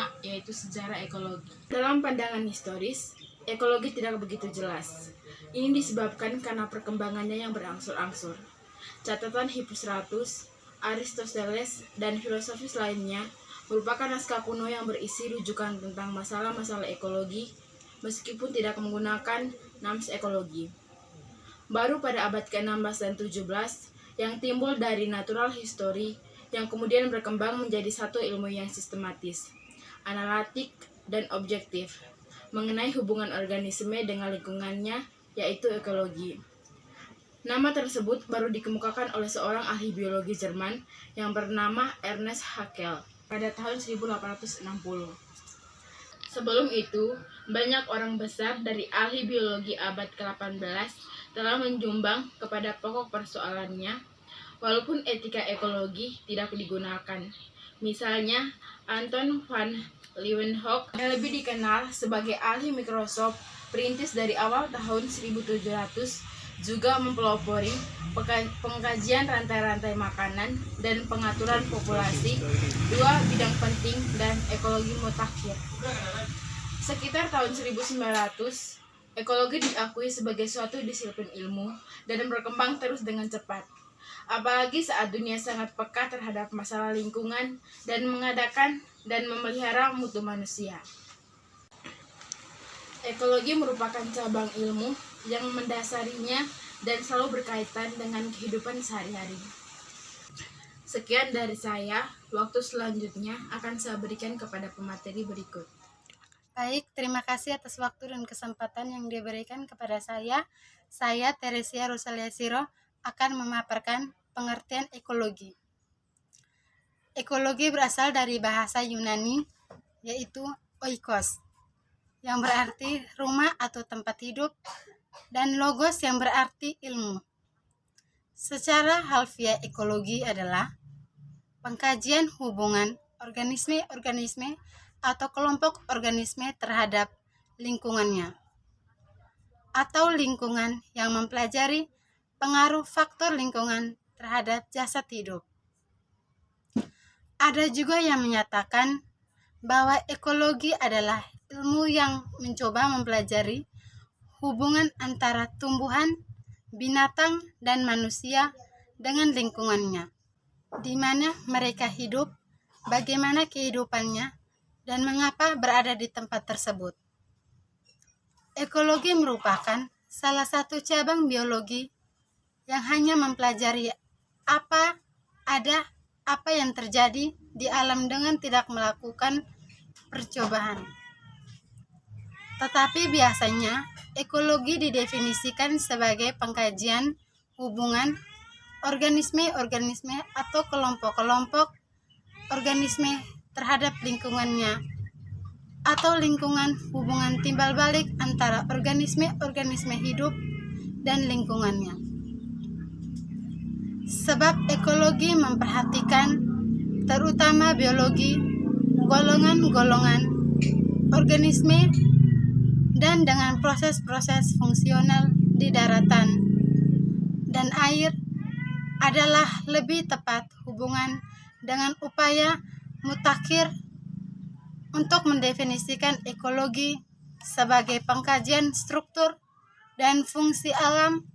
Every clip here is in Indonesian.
pertama, yaitu sejarah ekologi. Dalam pandangan historis, ekologi tidak begitu jelas. Ini disebabkan karena perkembangannya yang berangsur-angsur. Catatan Hippocrates, Aristoteles, dan filosofis lainnya merupakan naskah kuno yang berisi rujukan tentang masalah-masalah ekologi, meskipun tidak menggunakan nouns ekologi. Baru pada abad ke-16 dan 17, yang timbul dari natural history, yang kemudian berkembang menjadi satu ilmu yang sistematis, analitik, dan objektif, mengenai hubungan organisme dengan lingkungannya, yaitu ekologi. Nama tersebut baru dikemukakan oleh seorang ahli biologi Jerman yang bernama Ernest Haeckel pada tahun 1860. Sebelum itu, banyak orang besar dari ahli biologi abad ke-18 telah menyumbang kepada pokok persoalannya, walaupun etika ekologi tidak digunakan. Misalnya, Anton van Leeuwenhoek yang lebih dikenal sebagai ahli mikroskop perintis dari awal tahun 1700 juga mempelopori pengkajian rantai-rantai makanan dan pengaturan populasi, dua bidang penting dan ekologi mutakhir. Sekitar tahun 1900, ekologi diakui sebagai suatu disiplin ilmu dan berkembang terus dengan cepat. Apalagi saat dunia sangat peka terhadap masalah lingkungan dan mengadakan dan memelihara mutu manusia. Ekologi merupakan cabang ilmu yang mendasarinya dan selalu berkaitan dengan kehidupan sehari-hari. Sekian dari saya, waktu selanjutnya akan saya berikan kepada pemateri berikut. Baik, terima kasih atas waktu dan kesempatan yang diberikan kepada saya. Saya, Teresia Rosalia Siro, akan memaparkan pengertian ekologi. Ekologi berasal dari bahasa Yunani, yaitu oikos, yang berarti rumah atau tempat hidup, dan logos yang berarti ilmu. Secara harfiah, ekologi adalah pengkajian hubungan organisme-organisme atau kelompok organisme terhadap lingkungannya, atau lingkungan yang mempelajari pengaruh faktor lingkungan terhadap jasad hidup. Ada juga yang menyatakan bahwa ekologi adalah ilmu yang mencoba mempelajari hubungan antara tumbuhan, binatang, dan manusia dengan lingkungannya, di mana mereka hidup, bagaimana kehidupannya, dan mengapa berada di tempat tersebut. Ekologi merupakan salah satu cabang biologi yang hanya mempelajari apa yang terjadi di alam dengan tidak melakukan percobaan. Tetapi biasanya ekologi didefinisikan sebagai pengkajian hubungan organisme-organisme atau kelompok-kelompok organisme terhadap lingkungannya, atau lingkungan hubungan timbal balik antara organisme-organisme hidup dan lingkungannya. Sebab ekologi memperhatikan terutama biologi, golongan-golongan organisme, dan dengan proses-proses fungsional di daratan dan air adalah lebih tepat hubungan dengan upaya mutakhir untuk mendefinisikan ekologi sebagai pengkajian struktur dan fungsi alam.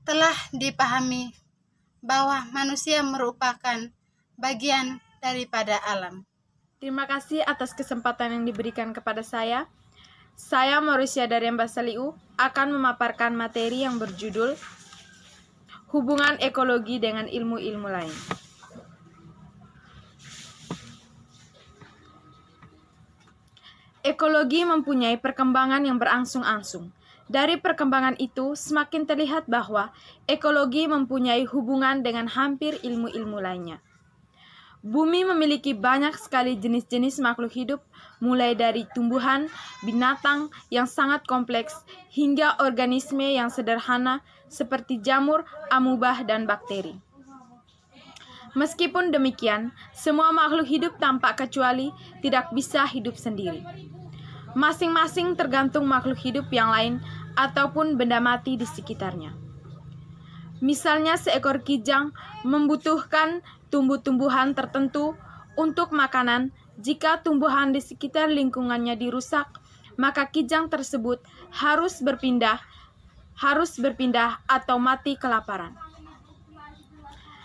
Telah dipahami bahwa manusia merupakan bagian daripada alam. Terima kasih atas kesempatan yang diberikan kepada saya. Saya Mauricia Dariamba Saliu akan memaparkan materi yang berjudul Hubungan Ekologi dengan Ilmu-ilmu Lain. Ekologi mempunyai perkembangan yang berangsung-angsung. Dari perkembangan itu, semakin terlihat bahwa ekologi mempunyai hubungan dengan hampir ilmu-ilmu lainnya. Bumi memiliki banyak sekali jenis-jenis makhluk hidup, mulai dari tumbuhan, binatang yang sangat kompleks, hingga organisme yang sederhana seperti jamur, amubah, dan bakteri. Meskipun demikian, semua makhluk hidup tanpa kecuali tidak bisa hidup sendiri. Masing-masing tergantung makhluk hidup yang lain ataupun benda mati di sekitarnya. Misalnya seekor kijang membutuhkan tumbuh-tumbuhan tertentu untuk makanan. Jika tumbuhan di sekitar lingkungannya dirusak, maka kijang tersebut harus berpindah atau mati kelaparan.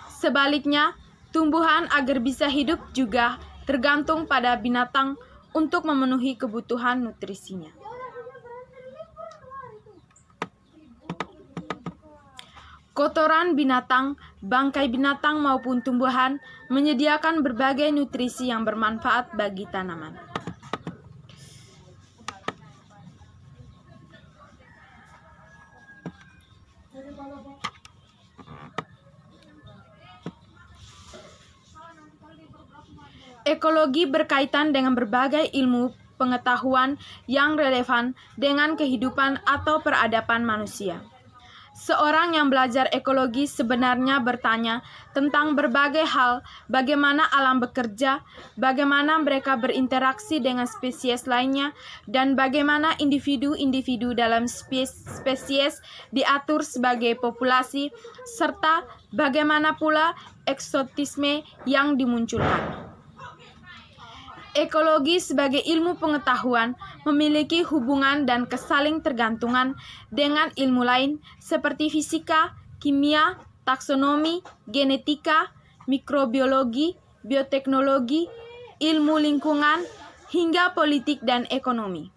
Sebaliknya, tumbuhan agar bisa hidup juga tergantung pada binatang untuk memenuhi kebutuhan nutrisinya. Kotoran binatang, bangkai binatang maupun tumbuhan menyediakan berbagai nutrisi yang bermanfaat bagi tanaman. Ekologi berkaitan dengan berbagai ilmu pengetahuan yang relevan dengan kehidupan atau peradaban manusia. Seorang yang belajar ekologi sebenarnya bertanya tentang berbagai hal, bagaimana alam bekerja, bagaimana mereka berinteraksi dengan spesies lainnya, dan bagaimana individu-individu dalam spesies diatur sebagai populasi, serta bagaimana pula eksotisme yang dimunculkan. Ekologi sebagai ilmu pengetahuan memiliki hubungan dan kesaling tergantungan dengan ilmu lain seperti fisika, kimia, taksonomi, genetika, mikrobiologi, bioteknologi, ilmu lingkungan, hingga politik dan ekonomi.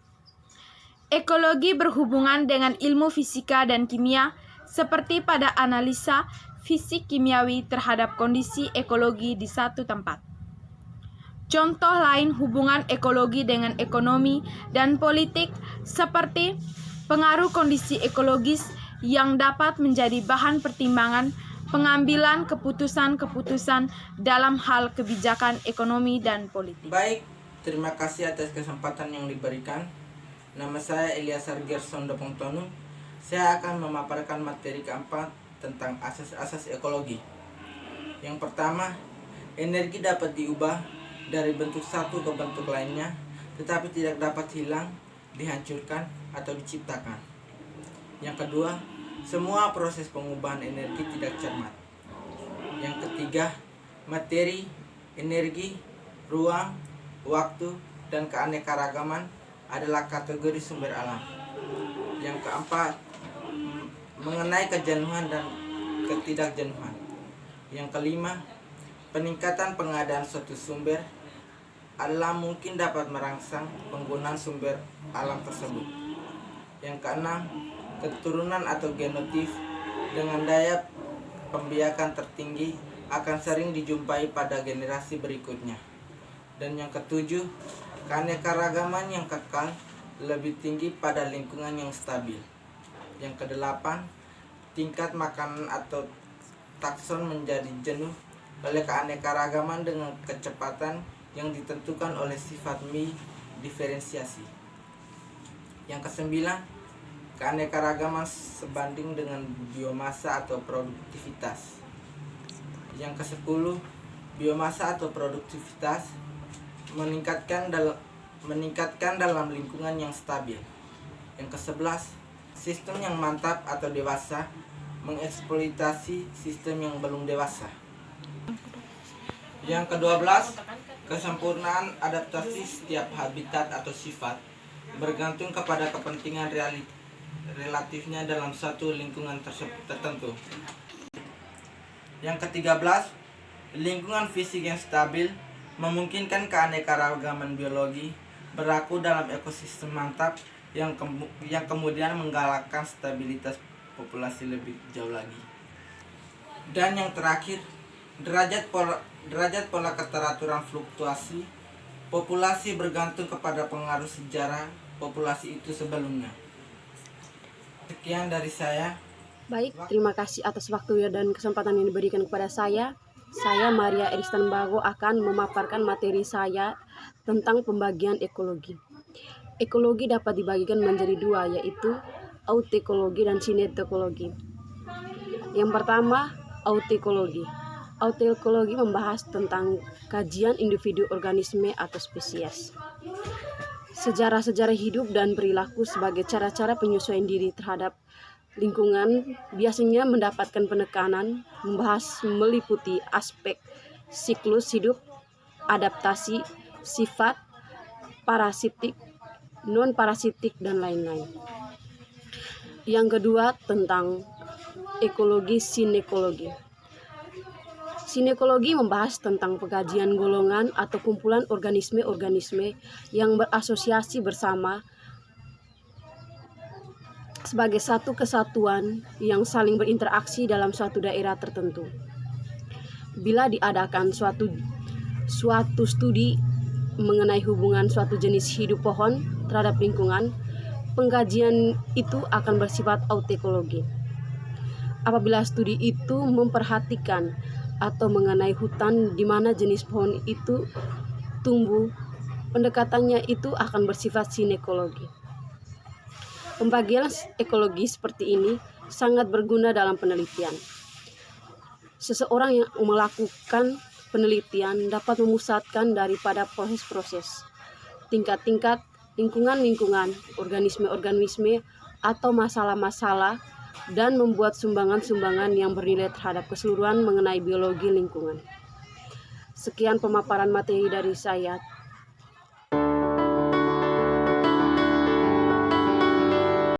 Ekologi berhubungan dengan ilmu fisika dan kimia seperti pada analisa fisik kimiawi terhadap kondisi ekologi di satu tempat. Contoh lain hubungan ekologi dengan ekonomi dan politik seperti pengaruh kondisi ekologis yang dapat menjadi bahan pertimbangan pengambilan keputusan-keputusan dalam hal kebijakan ekonomi dan politik. Baik, terima kasih atas kesempatan yang diberikan. Nama saya Eliasar Gerson Dopongtonu. Saya akan memaparkan materi keempat tentang asas-asas ekologi. Yang pertama, energi dapat diubah dari bentuk satu ke bentuk lainnya, tetapi tidak dapat hilang, dihancurkan, atau diciptakan. Yang kedua, semua proses pengubahan energi tidak cermat. Yang ketiga, materi, energi, ruang, waktu, dan keanekaragaman adalah kategori sumber alam. Yang keempat, mengenai kejenuhan dan ketidakjenuhan. Yang kelima, peningkatan pengadaan suatu sumber adalah mungkin dapat merangsang penggunaan sumber alam tersebut. Yang keenam, keturunan atau genotif dengan daya pembiakan tertinggi akan sering dijumpai pada generasi berikutnya. Dan yang ketujuh, keanekaragaman yang kekal lebih tinggi pada lingkungan yang stabil. Yang kedelapan, tingkat makanan atau takson menjadi jenuh oleh keanekaragaman dengan kecepatan yang ditentukan oleh sifat diferensiasi. Yang kesembilan, keanekaragaman sebanding dengan biomasa atau produktivitas. Yang kesepuluh, biomasa atau produktivitas meningkatkan dalam lingkungan yang stabil. Yang kesebelas, sistem yang mantap atau dewasa mengeksploitasi sistem yang belum dewasa. Yang ke-12, kesempurnaan adaptasi setiap habitat atau sifat bergantung kepada kepentingan relatifnya dalam satu lingkungan tertentu. Yang ke-13, lingkungan fisik yang stabil memungkinkan keanekaragaman biologi berlaku dalam ekosistem mantap yang kemudian menggalakkan stabilitas populasi lebih jauh lagi. Dan yang terakhir, derajat pola keteraturan fluktuasi populasi bergantung kepada pengaruh sejarah populasi itu sebelumnya. Sekian dari saya. Baik, terima kasih atas waktu dan kesempatan yang diberikan kepada saya. Saya Maria Eristan Bago akan memaparkan materi saya tentang pembagian ekologi. Ekologi dapat dibagikan menjadi dua, yaitu autekologi dan sinetokologi. Yang pertama, autekologi. Autekologi membahas tentang kajian individu organisme atau spesies. Sejarah-sejarah hidup dan perilaku sebagai cara-cara penyesuaian diri terhadap lingkungan biasanya mendapatkan penekanan, membahas meliputi aspek siklus hidup, adaptasi, sifat, parasitik, non-parasitik, dan lain-lain. Yang kedua tentang ekologi sinekologi. Sinekologi membahas tentang pengkajian golongan atau kumpulan organisme-organisme yang berasosiasi bersama sebagai satu kesatuan yang saling berinteraksi dalam suatu daerah tertentu. Bila diadakan suatu studi mengenai hubungan suatu jenis hidup pohon terhadap lingkungan, pengkajian itu akan bersifat autekologi. Apabila studi itu memperhatikan atau mengenai hutan di mana jenis pohon itu tumbuh, pendekatannya itu akan bersifat sinekologi. Pembagian ekologi seperti ini sangat berguna dalam penelitian. Seseorang yang melakukan penelitian dapat memusatkan daripada proses-proses, tingkat-tingkat, lingkungan-lingkungan, organisme-organisme, atau masalah-masalah, dan membuat sumbangan-sumbangan yang bernilai terhadap keseluruhan mengenai biologi lingkungan. Sekian pemaparan materi dari saya.